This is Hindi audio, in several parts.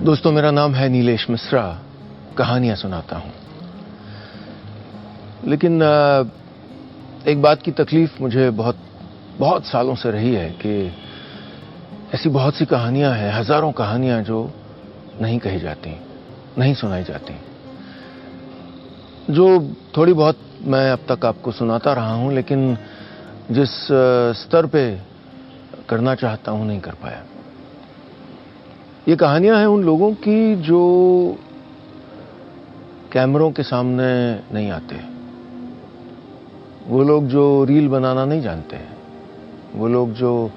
दोस्तों, मेरा नाम है नीलेश मिश्रा। कहानियां सुनाता हूं। लेकिन एक बात की तकलीफ मुझे बहुत सालों से रही है कि ऐसी बहुत सी कहानियां हैं, हजारों कहानियां जो नहीं कही जाती, नहीं सुनाई जाती। जो थोड़ी बहुत मैं अब तक आपको सुनाता रहा हूं, लेकिन जिस स्तर पे करना चाहता हूं नहीं कर पाया। ये कहानियां हैं उन लोगों की जो कैमरों के सामने नहीं आते। वो लोग जो रील बनाना नहीं जानते। वो लोग जो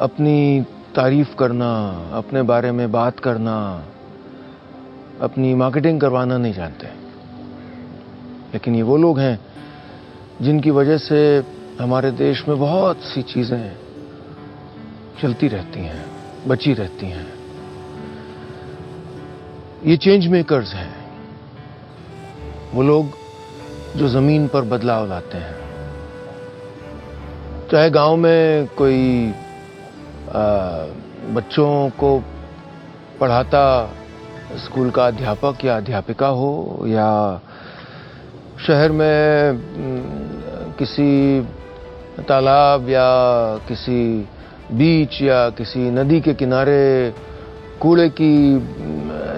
अपनी तारीफ करना, अपने बारे में बात करना, अपनी मार्केटिंग करवाना नहीं जानते। लेकिन ये वो लोग हैं जिनकी वजह से हमारे देश में बहुत सी चीजें चलती रहती हैं, बची रहती हैं। ये चेंज मेकर्स हैं। वो लोग जो जमीन पर बदलाव लाते हैं। चाहे गांव में कोई बच्चों को पढ़ाता स्कूल का अध्यापक या अध्यापिका हो, या शहर में किसी तालाब या किसी बीच या किसी नदी के किनारे कूड़े की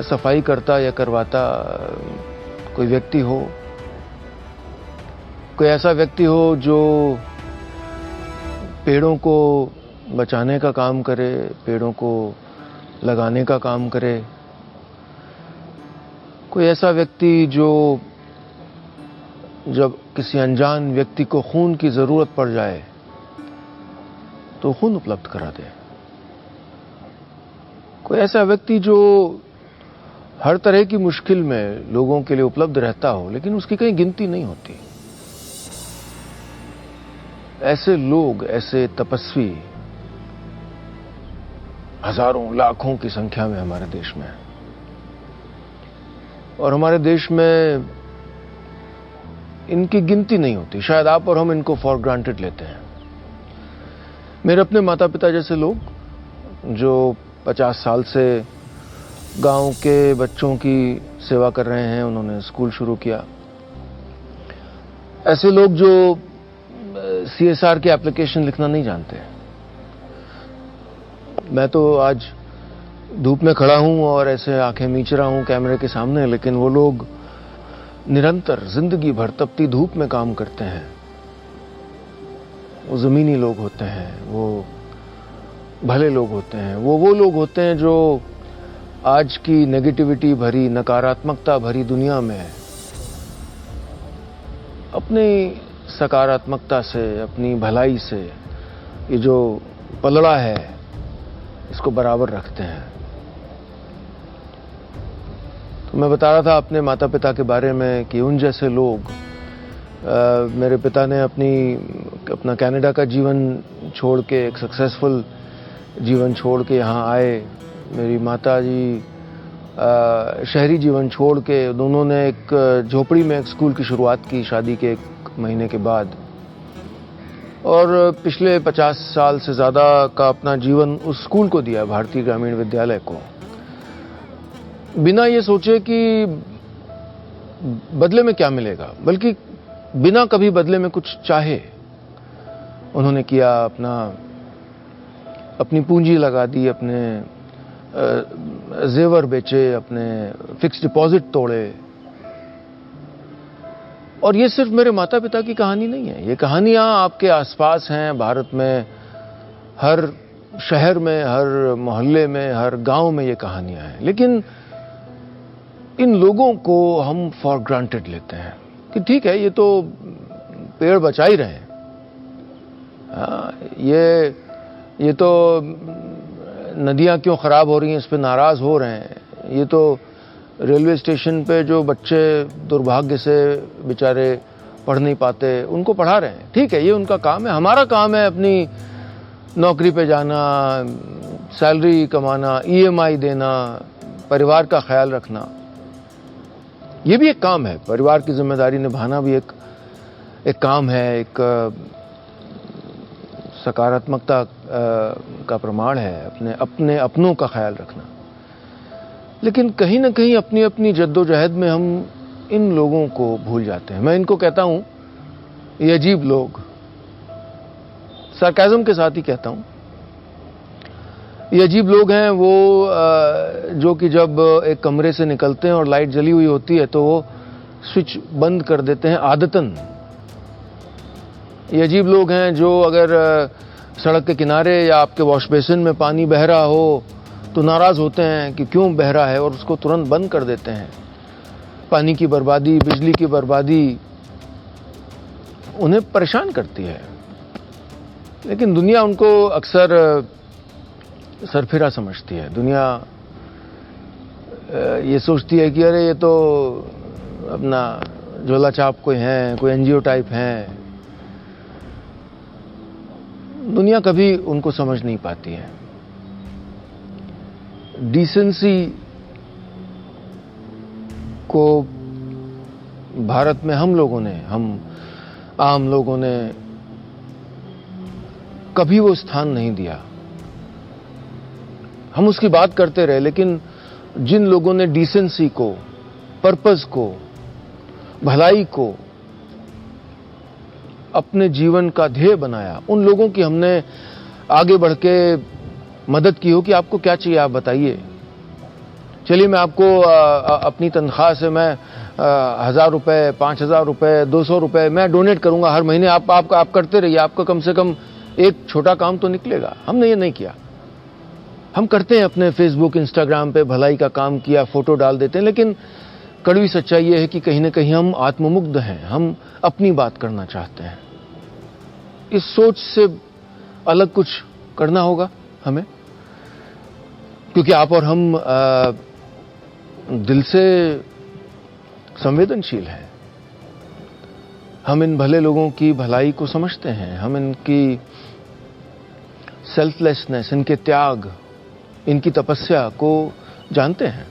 सफाई करता या करवाता कोई व्यक्ति हो। कोई ऐसा व्यक्ति हो जो पेड़ों को बचाने का काम करे, पेड़ों को लगाने का काम करे। कोई ऐसा व्यक्ति जो जब किसी अनजान व्यक्ति को खून की जरूरत पड़ जाए तो खून उपलब्ध करा दे। कोई ऐसा व्यक्ति जो हर तरह की मुश्किल में लोगों के लिए उपलब्ध रहता हो, लेकिन उसकी कहीं गिनती नहीं होती। ऐसे लोग, ऐसे तपस्वी हजारों लाखों की संख्या में हमारे देश में है। और हमारे देश में इनकी गिनती नहीं होती। शायद आप और हम इनको फॉर ग्रांटेड लेते हैं। मेरे अपने माता पिता जैसे लोग जो 50 साल से गांव के बच्चों की सेवा कर रहे हैं, उन्होंने स्कूल शुरू किया। ऐसे लोग जो CSR के एप्लीकेशन लिखना नहीं जानते। मैं तो आज धूप में खड़ा हूं और ऐसे आंखें मीच रहा हूं कैमरे के सामने, लेकिन वो लोग निरंतर जिंदगी भर तपती धूप में काम करते हैं। वो जमीनी लोग होते हैं, वो भले लोग होते हैं, वो लोग होते हैं जो आज की नेगेटिविटी भरी, नकारात्मकता भरी दुनिया में अपनी सकारात्मकता से, अपनी भलाई से ये जो पलड़ा है इसको बराबर रखते हैं। तो मैं बता रहा था अपने माता पिता के बारे में कि उन जैसे लोग, मेरे पिता ने अपना कनाडा का जीवन छोड़ के, एक सक्सेसफुल जीवन छोड़ के यहाँ आए। मेरी माता जी शहरी जीवन छोड़ के, दोनों ने एक झोपड़ी में एक स्कूल की शुरुआत की शादी के 1 महीने के बाद। और पिछले 50 साल से ज्यादा का अपना जीवन उस स्कूल को दिया, भारतीय ग्रामीण विद्यालय को, बिना ये सोचे कि बदले में क्या मिलेगा, बल्कि बिना कभी बदले में कुछ चाहे। उन्होंने किया, अपनी पूंजी लगा दी, अपने जेवर बेचे, अपने फिक्स डिपॉजिट तोड़े। और ये सिर्फ मेरे माता पिता की कहानी नहीं है। ये कहानियां आपके आसपास हैं भारत में। हर शहर में, हर मोहल्ले में, हर गांव में ये कहानियां हैं। लेकिन इन लोगों को हम फॉर ग्रांटेड लेते हैं कि ठीक है, ये तो पेड़ बचा ही रहे हैं। ये तो नदियां क्यों खराब हो रही हैं इस पे नाराज हो रहे हैं। ये तो रेलवे स्टेशन पे जो बच्चे दुर्भाग्य से बेचारे पढ़ नहीं पाते, उनको पढ़ा रहे हैं। ठीक है, ये उनका काम है। हमारा काम है अपनी नौकरी पे जाना, सैलरी कमाना, EMI देना, परिवार का ख्याल रखना। ये भी एक काम है। परिवार की जिम्मेदारी निभाना भी एक काम है, एक सकारात्मकता का प्रमाण है, अपने अपनों का ख्याल रखना। लेकिन कहीं ना कहीं अपनी अपनी जद्दोजहद में हम इन लोगों को भूल जाते हैं। मैं इनको कहता हूं ये अजीब लोग, सरकाज़म के साथ ही कहता हूं, ये अजीब लोग हैं वो जो कि जब एक कमरे से निकलते हैं और लाइट जली हुई होती है तो वो स्विच बंद कर देते हैं आदतन। ये अजीब लोग हैं जो अगर सड़क के किनारे या आपके वॉश बेसिन में पानी बह रहा हो तो नाराज होते हैं कि क्यों बह रहा है और उसको तुरंत बंद कर देते हैं। पानी की बर्बादी, बिजली की बर्बादी उन्हें परेशान करती है, लेकिन दुनिया उनको अक्सर सरफिरा समझती है। दुनिया ये सोचती है कि अरे ये तो अपना झोला छाप कोई हैं, कोई एनजीओ टाइप हैं। दुनिया कभी उनको समझ नहीं पाती है। डिसेंसी को भारत में हम लोगों ने, हम आम लोगों ने कभी वो स्थान नहीं दिया। हम उसकी बात करते रहे, लेकिन जिन लोगों ने डिसेंसी को, पर्पस को, भलाई को अपने जीवन का ध्येय बनाया, उन लोगों की हमने आगे बढ़ के मदद की हो कि आपको क्या चाहिए आप बताइए। चलिए मैं आपको अपनी तनख्वाह से मैं 1000 रुपए, 5000 रुपए, 200 रुपए मैं डोनेट करूंगा हर महीने, आप करते रहिए, आपका कम से कम एक छोटा काम तो निकलेगा। हमने ये नहीं किया। हम करते हैं अपने फेसबुक, इंस्टाग्राम पे भलाई का काम किया, फोटो डाल देते हैं, लेकिन कड़वी सच्चाई ये है कि कहीं ना कहीं हम आत्ममुग्ध हैं, हम अपनी बात करना चाहते हैं। इस सोच से अलग कुछ करना होगा हमें, क्योंकि आप और हम दिल से संवेदनशील हैं। हम इन भले लोगों की भलाई को समझते हैं, हम इनकी सेल्फलेसनेस, इनके त्याग, इनकी तपस्या को जानते हैं।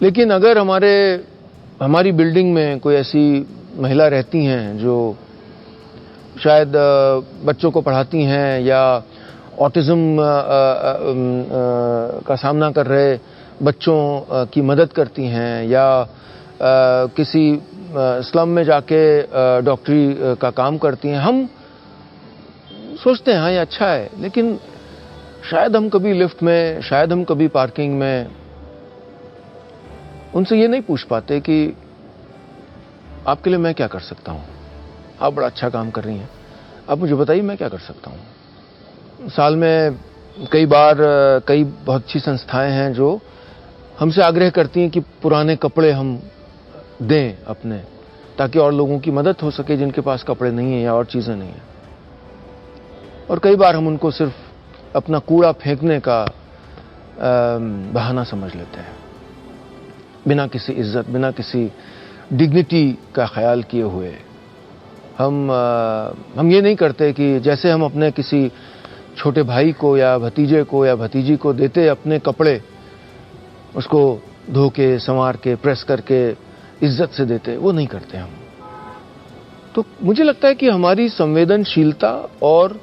लेकिन अगर हमारी बिल्डिंग में कोई ऐसी महिला रहती हैं जो शायद बच्चों को पढ़ाती हैं या ऑटिज्म का सामना कर रहे बच्चों की मदद करती हैं या किसी स्लम में जाके डॉक्टरी का काम करती हैं, हम सोचते हैं हाँ ये अच्छा है, लेकिन शायद हम कभी लिफ्ट में, शायद हम कभी पार्किंग में उनसे ये नहीं पूछ पाते कि आपके लिए मैं क्या कर सकता हूं। आप बड़ा अच्छा काम कर रही हैं, आप मुझे बताइए मैं क्या कर सकता हूं। साल में कई बार कई बहुत अच्छी संस्थाएं हैं जो हमसे आग्रह करती हैं कि पुराने कपड़े हम दें अपने, ताकि और लोगों की मदद हो सके जिनके पास कपड़े नहीं हैं या और चीजें नहीं हैं। और कई बार हम उनको सिर्फ अपना कूड़ा फेंकने का बहाना समझ लेते हैं, बिना किसी इज्जत, बिना किसी डिग्निटी का ख्याल किए हुए। हम ये नहीं करते कि जैसे हम अपने किसी छोटे भाई को या भतीजे को या भतीजी को देते अपने कपड़े, उसको धो के, संवार के, प्रेस करके इज्जत से देते, वो नहीं करते हम। तो मुझे लगता है कि हमारी संवेदनशीलता और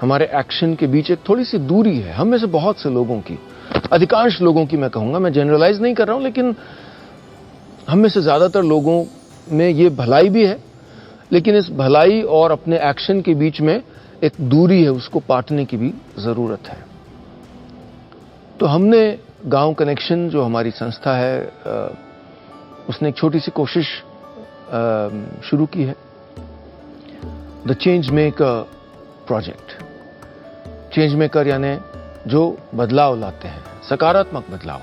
हमारे एक्शन के बीच एक थोड़ी सी दूरी है। हम में से बहुत से लोगों की, अधिकांश लोगों की मैं कहूंगा, मैं जनरलाइज नहीं कर रहा हूं, लेकिन हम में से ज्यादातर लोगों में ये भलाई भी है, लेकिन इस भलाई और अपने एक्शन के बीच में एक दूरी है, उसको पाटने की भी जरूरत है। तो हमने गांव कनेक्शन, जो हमारी संस्था है, उसने एक छोटी सी कोशिश शुरू की है, the change maker project. Change maker यानी जो बदलाव लाते हैं, सकारात्मक बदलाव।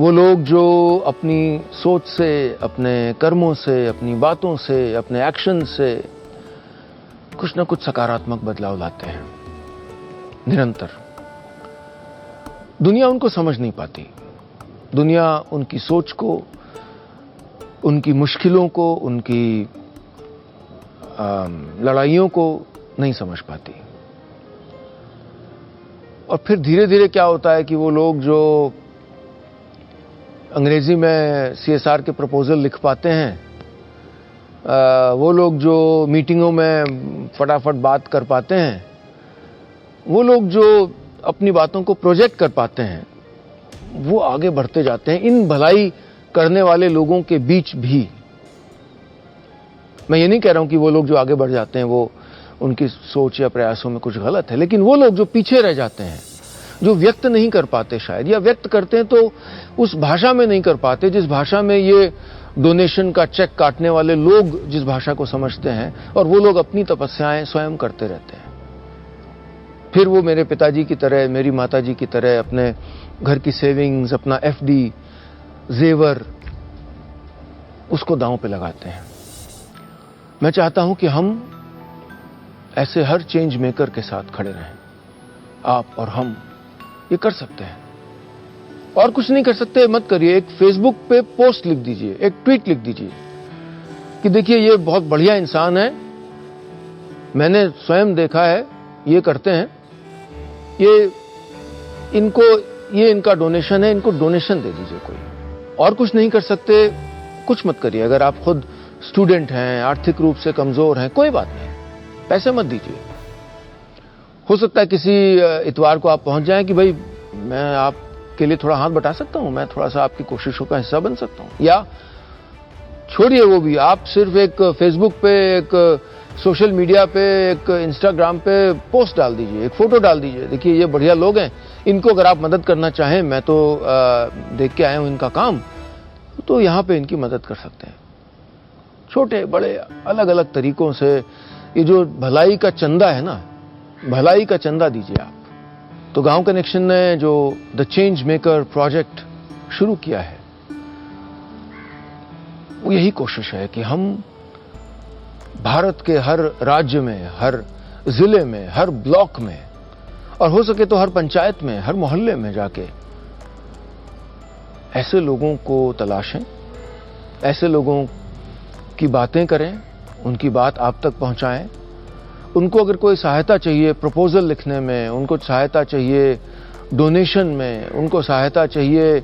वो लोग जो अपनी सोच से, अपने कर्मों से, अपनी बातों से, अपने एक्शन से कुछ ना कुछ सकारात्मक बदलाव लाते हैं निरंतर। दुनिया उनको समझ नहीं पाती। दुनिया उनकी सोच को, उनकी मुश्किलों को, उनकी लड़ाइयों को नहीं समझ पाती। और फिर धीरे धीरे क्या होता है कि वो लोग जो अंग्रेजी में CSR के प्रपोजल लिख पाते हैं, वो लोग जो मीटिंगों में फटाफट बात कर पाते हैं, वो लोग जो अपनी बातों को प्रोजेक्ट कर पाते हैं, वो आगे बढ़ते जाते हैं इन भलाई करने वाले लोगों के बीच भी। मैं ये नहीं कह रहा हूं कि वो लोग जो आगे बढ़ जाते हैं वो उनकी सोच या प्रयासों में कुछ गलत है, लेकिन वो लोग जो पीछे रह जाते हैं, जो व्यक्त नहीं कर पाते शायद, या व्यक्त करते हैं तो उस भाषा में नहीं कर पाते जिस भाषा में ये डोनेशन का चेक काटने वाले लोग जिस भाषा को समझते हैं, और वो लोग अपनी तपस्याएं स्वयं करते रहते हैं। फिर वो मेरे पिताजी की तरह, मेरी माताजी की तरह अपने घर की सेविंग्स, अपना एफडी, जेवर, उसको दांव पे लगाते हैं। मैं चाहता हूं कि हम ऐसे हर चेंज मेकर के साथ खड़े रहें। आप और हम ये कर सकते हैं। और कुछ नहीं कर सकते मत करिए, एक फेसबुक पे पोस्ट लिख दीजिए, एक ट्वीट लिख दीजिए कि देखिए ये बहुत बढ़िया इंसान है, मैंने स्वयं देखा है, ये करते हैं, ये इनका डोनेशन है, इनको डोनेशन दे दीजिए कोई। और कुछ नहीं कर सकते, कुछ मत करिए। अगर आप खुद स्टूडेंट हैं, आर्थिक रूप से कमजोर हैं, कोई बात नहीं, पैसे मत दीजिए। हो सकता है किसी इतवार को आप पहुंच जाएं कि भाई मैं आपके लिए थोड़ा हाथ बटा सकता हूं, मैं थोड़ा सा आपकी कोशिशों का हिस्सा बन सकता हूं। या छोड़िए वो भी, आप सिर्फ एक फेसबुक पे, एक सोशल मीडिया पे, एक इंस्टाग्राम पे पोस्ट डाल दीजिए, एक फोटो डाल दीजिए, देखिए ये बढ़िया लोग हैं, इनको अगर आप मदद करना चाहें, मैं तो देख के आया हूं इनका काम, तो यहां पे इनकी मदद कर सकते हैं। छोटे बड़े अलग अलग तरीकों से ये जो भलाई का चंदा है ना, भलाई का चंदा दीजिए आप। तो गांव कनेक्शन ने जो द चेंज मेकर प्रोजेक्ट शुरू किया है, वो यही कोशिश है कि हम भारत के हर राज्य में, हर जिले में, हर ब्लॉक में, और हो सके तो हर पंचायत में, हर मोहल्ले में जाके ऐसे लोगों को तलाशें, ऐसे लोगों की बातें करें, उनकी बात आप तक पहुंचाएं। उनको अगर कोई सहायता चाहिए प्रपोजल लिखने में, उनको सहायता चाहिए डोनेशन में, उनको सहायता चाहिए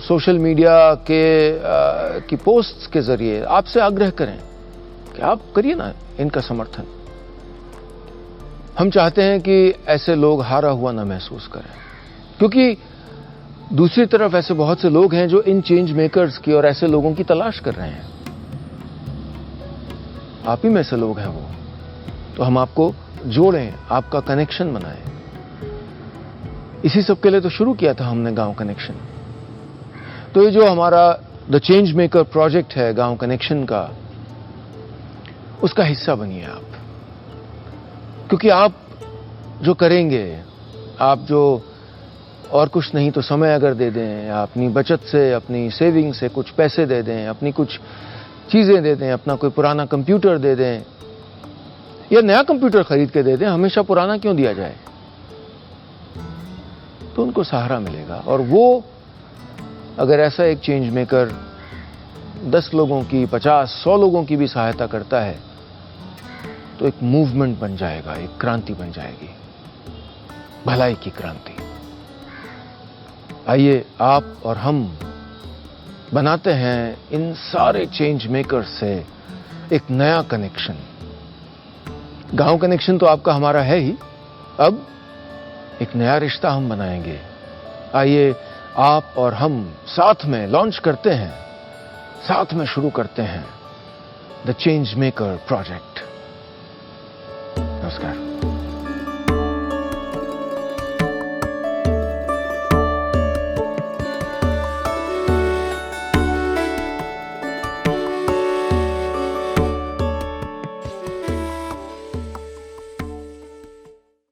सोशल मीडिया की पोस्ट्स के जरिए, आपसे आग्रह करें कि आप करिए ना इनका समर्थन। हम चाहते हैं कि ऐसे लोग हारा हुआ ना महसूस करें, क्योंकि दूसरी तरफ ऐसे बहुत से लोग हैं जो इन चेंज मेकर्स की और ऐसे लोगों की तलाश कर रहे हैं। आप ही में से लोग हैं वो, तो हम आपको जोड़ें, आपका कनेक्शन बनाएं। इसी सब के लिए तो शुरू किया था हमने गांव कनेक्शन। तो ये जो हमारा द चेंज मेकर प्रोजेक्ट है गांव कनेक्शन का, उसका हिस्सा बनिए आप, क्योंकि आप जो करेंगे, आप जो और कुछ नहीं तो समय अगर दे दें, या अपनी बचत से, अपनी सेविंग से कुछ पैसे दे दें, अपनी कुछ चीजें दे दें, अपना कोई पुराना कंप्यूटर दे दें, या नया कंप्यूटर खरीद के दे दें, हमेशा पुराना क्यों दिया जाए, तो उनको सहारा मिलेगा। और वो अगर ऐसा एक चेंज मेकर 10 लोगों की, 50, 100 लोगों की भी सहायता करता है, तो एक मूवमेंट बन जाएगा, एक क्रांति बन जाएगी, भलाई की क्रांति। आइए आप और हम बनाते हैं इन सारे चेंज मेकर से एक नया कनेक्शन। गांव कनेक्शन तो आपका हमारा है ही, अब एक नया रिश्ता हम बनाएंगे। आइए आप और हम साथ में लॉन्च करते हैं, साथ में शुरू करते हैं द चेंज मेकर प्रोजेक्ट। नमस्कार।